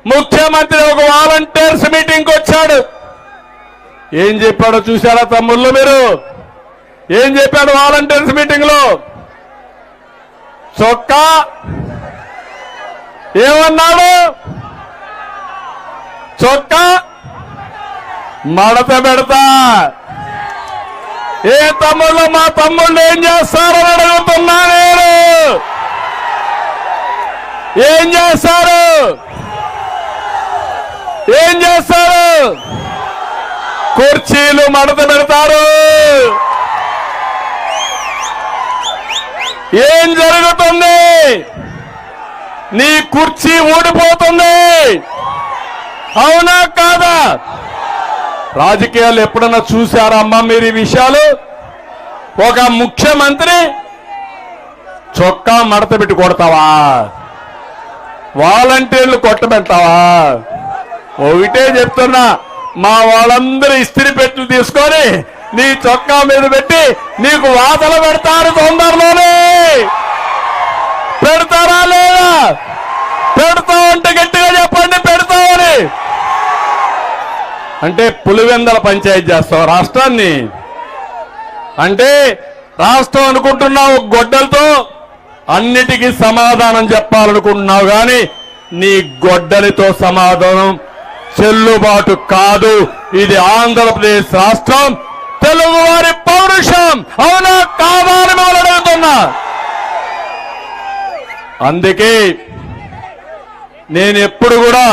ముఖ్యమంత్రి ఒక volunteers meeting వచ్చాడు. ఏం చెప్పాడో చూశారా తమ్ముళ్ళు మీరు? ఏం చెప్పాడు వాలంటీర్స్ మీటింగ్ లో? చొక్కా ఏమన్నాడు? చొక్కా మడత పెడతా. ఏ తమ్ముళ్ళు మా తమ్ముళ్ళు ఏం చేస్తారని అడుగుతున్నా నేను. ఏం చేస్తారు? ఏం చేస్తారు? కుర్చీలు మడత పెడతారు. ఏం జరుగుతుంది? నీ కుర్చీ ఊడిపోతుంది. అవునా కాదా? రాజకీయాలు ఎప్పుడన్నా చూశారా అమ్మా మీరు ఈ విషయాలు? ఒక ముఖ్యమంత్రి చొక్కా మడత పెట్టి కొడతావా? వాలంటీర్లు కొట్టబెడతావా? ఒకటే చెప్తున్నా, మా వాళ్ళందరూ ఇస్త్రీ పెట్టెలు తీసుకొని నీ చొక్కా మీద పెట్టి నీకు వాతలు పెడతారు. తొందరలోనే పెడతారా లేదా? పెడతామంటే గట్టిగా చెప్పండి పెడతామని. అంటే పులివెందల పంచాయతీ చేస్తావు రాష్ట్రాన్ని? అంటే రాష్ట్రం అనుకుంటున్నావు గొడ్డలతో అన్నిటికీ సమాధానం చెప్పాలనుకుంటున్నావు, కానీ నీ గొడ్డలితో సమాధానం చెల్లుబాటు కాదు. ఇది ఆంధ్రప్రదేశ్ రాష్ట్రం, తెలుగువారి పౌరుషం. అవునా కాదా అని మిమ్మల్ని అడుగుతున్నా. అందుకే నేను ఎప్పుడు కూడా